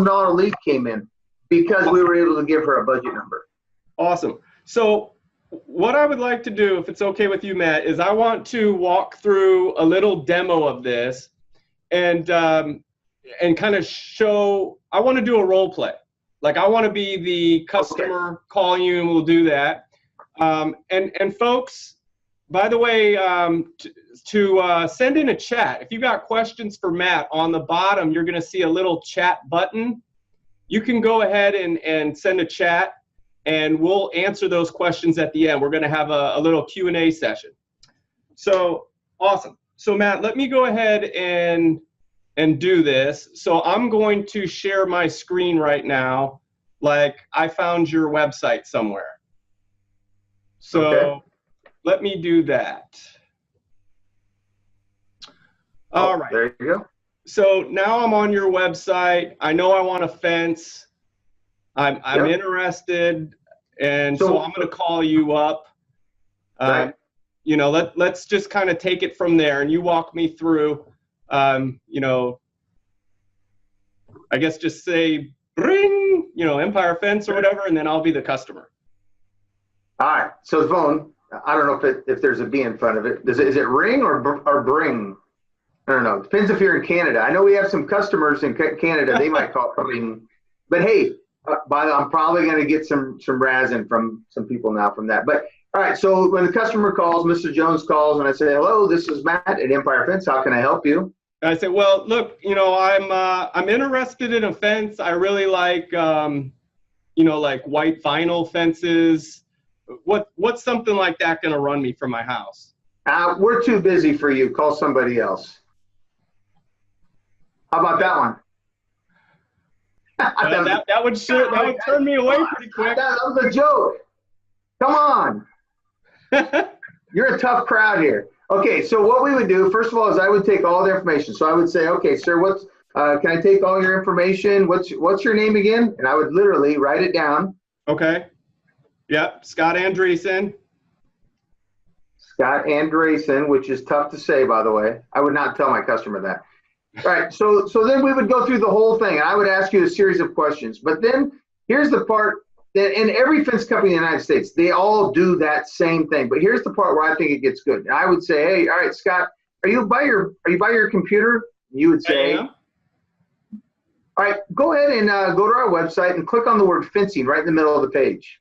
$1,000 lead came in because we were able to give her a budget number. Awesome. So what I would like to do, if it's okay with you, Matt, is I want to walk through a little demo of this and kind of show, I want to do a role play. Like I want to be the customer calling you, and we'll do that. And folks, by the way, to send in a chat. If you got questions for Matt, on the bottom, you're going to see a little chat button. You can go ahead and send a chat, and we'll answer those questions at the end. We're going to have a little Q&A session. So awesome. So Matt, let me go ahead and do this. So I'm going to share my screen right now, like I found your website somewhere. So let me do that. All right. There you go. So now I'm on your website. I know I want a fence. I'm interested, and so I'm going to call you up. Right. You know, let's just kind of take it from there, and you walk me through. You know, I guess just say ring, you know, Empire Fence or whatever, and then I'll be the customer. All right. So the phone, I don't know if there's a B in front of it. Is it ring or bring? I don't know. Depends if you're in Canada. I know we have some customers in Canada. They might call it ring. But hey, I'm probably going to get some razzing from some people now from that. But all right. So when the customer calls, Mr. Jones calls, and I say, hello, this is Matt at Empire Fence. How can I help you? I say, well, look, you know, I'm interested in a fence. I really like, you know, like white vinyl fences. What's something like that going to run me from my house? We're too busy for you. Call somebody else. How about that one? That would turn me away pretty quick. That was a joke. Come on. You're a tough crowd here. Okay, so what we would do, first of all, is I would take all the information. So I would say, okay, sir, can I take all your information? What's your name again? And I would literally write it down. Okay. Yep, Scott Andreessen. Scott Andreessen, which is tough to say, by the way. I would not tell my customer that. All right, so then we would go through the whole thing. I would ask you a series of questions. But then here's the part that in every fence company in the United States, they all do that same thing. But here's the part where I think it gets good. I would say, hey, all right, Scott, are you by your computer? You would say, all right, go ahead and go to our website and click on the word fencing right in the middle of the page.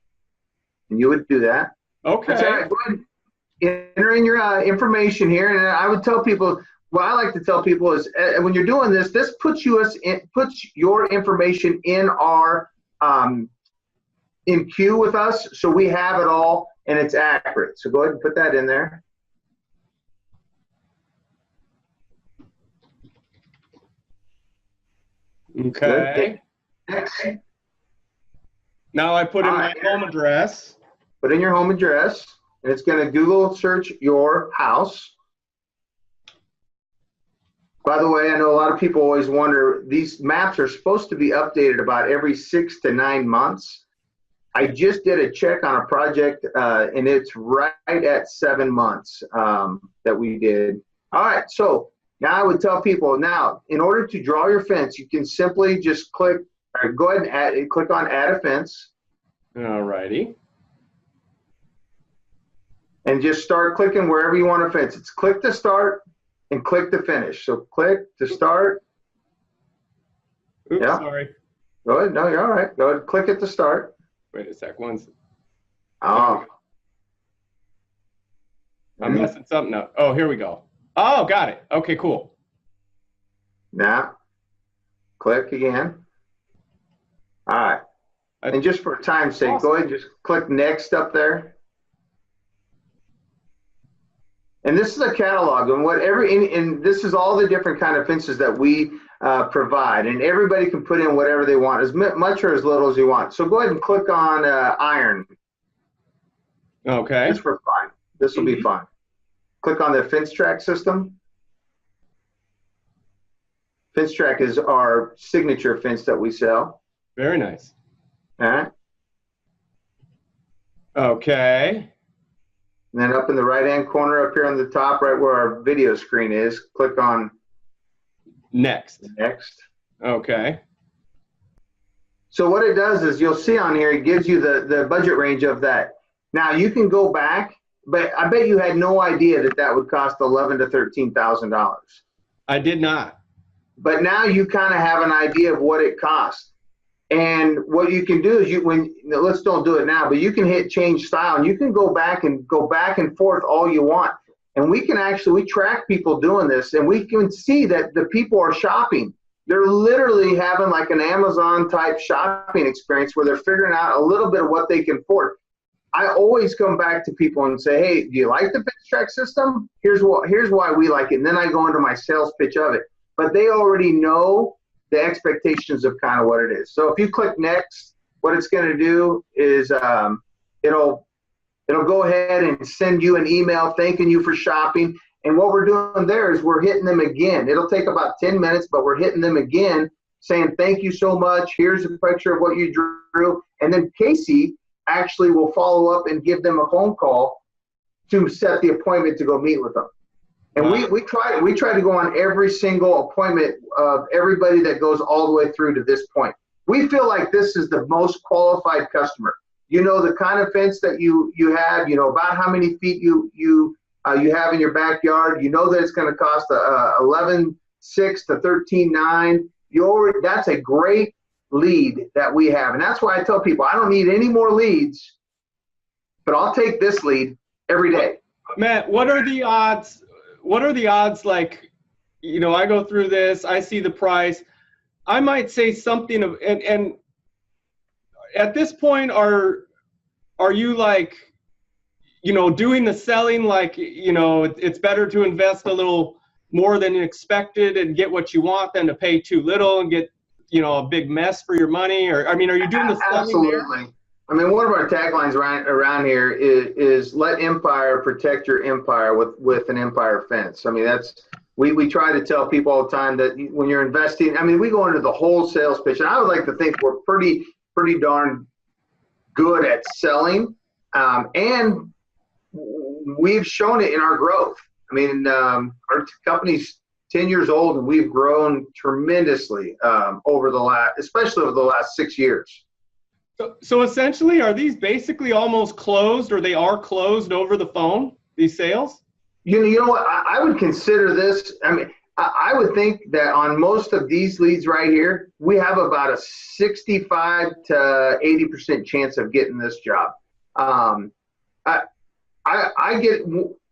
And you would do that. Okay. Say, all right, go ahead and enter in your information here. And I would tell people, what I like to tell people is when you're doing this, puts your information in our in queue with us, so we have it all and it's accurate. So go ahead and put that in there. Okay. Next. Now I put in my home address. Put in your home address, and it's going to Google search your house. By the way, I know a lot of people always wonder, these maps are supposed to be updated about every 6 to 9 months. I just did a check on a project, and it's right at 7 months that we did. All right, so now I would tell people, now, in order to draw your fence, you can simply just go ahead and click on Add a Fence. All righty. And just start clicking wherever you want to fence. It's click to start and click to finish. So click to start. Oops, yeah. Sorry. Go ahead. No, you're all right. Go ahead. Click it to start. Wait a sec. One. Oh. I'm messing something up. Oh, here we go. Oh, got it. Okay, cool. Now, click again. All right. And just for time's sake, go ahead and just click next up there. And this is a catalog, and this is all the different kind of fences that we provide, and everybody can put in whatever they want, as much or as little as you want. So go ahead and click on iron. Okay. Just for fun. This will be fun. Click on the fence track system. Fence track is our signature fence that we sell. Very nice. All right. Okay. And then up in the right-hand corner up here on the top, right where our video screen is, click on Next. Next. Okay. So what it does is you'll see on here, it gives you the budget range of that. Now you can go back, but I bet you had no idea that that would cost $11,000 to $13,000. I did not. But now you kind of have an idea of what it costs. And what you can do is let's don't do it now, but you can hit change style and you can go back and forth all you want. And we track people doing this, and we can see that the people are shopping. They're literally having like an Amazon type shopping experience where they're figuring out a little bit of what they can afford. I always come back to people and say, hey, do you like the fence track system? Here's why we like it. And then I go into my sales pitch of it. But they already know the expectations of kind of what it is. So if you click next, what it's going to do is it'll go ahead and send you an email thanking you for shopping. And what we're doing there is we're hitting them again. It'll take about 10 minutes, but we're hitting them again saying, thank you so much. Here's a picture of what you drew. And then Casey actually will follow up and give them a phone call to set the appointment to go meet with them. And we try to go on every single appointment of everybody that goes all the way through to this point. We feel like this is the most qualified customer. You know the kind of fence that you have. You know about how many feet you have in your backyard. You know that it's going to cost $11,600 to $13,900. That's a great lead that we have, and that's why I tell people I don't need any more leads, but I'll take this lead every day. Matt, what are the odds? What are the odds? Like, you know, I go through this, I see the price, I might say something of, and at this point, are you like, you know, doing the selling like, you know, it's better to invest a little more than expected and get what you want than to pay too little and get, you know, a big mess for your money? Or, I mean, are you doing the selling? Absolutely. There? I mean, one of our taglines around here is let Empire protect your empire with an Empire fence. I mean, we try to tell people all the time that when you're investing, I mean, we go into the whole sales pitch, and I would like to think we're pretty darn good at selling, and we've shown it in our growth. I mean, our company's 10 years old, and we've grown tremendously especially over the last 6 years. So essentially, are these basically almost closed, or they are closed over the phone, these sales? You know what? I would consider this. I mean, I would think that on most of these leads right here, we have about a 65 to 80% chance of getting this job.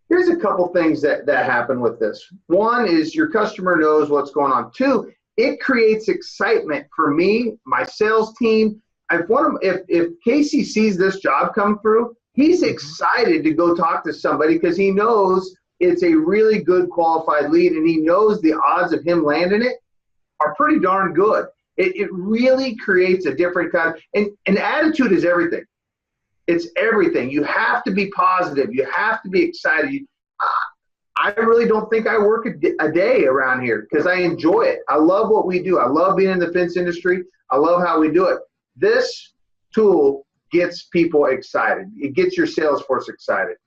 Here's a couple things that happen with this. One is your customer knows what's going on. Two, it creates excitement for me, my sales team. If Casey sees this job come through, he's excited to go talk to somebody because he knows it's a really good qualified lead, and he knows the odds of him landing it are pretty darn good. It really creates a different kind of, and attitude is everything. It's everything. You have to be positive. You have to be excited. I really don't think I work a day around here because I enjoy it. I love what we do. I love being in the fence industry. I love how we do it. This tool gets people excited. It gets your sales force excited.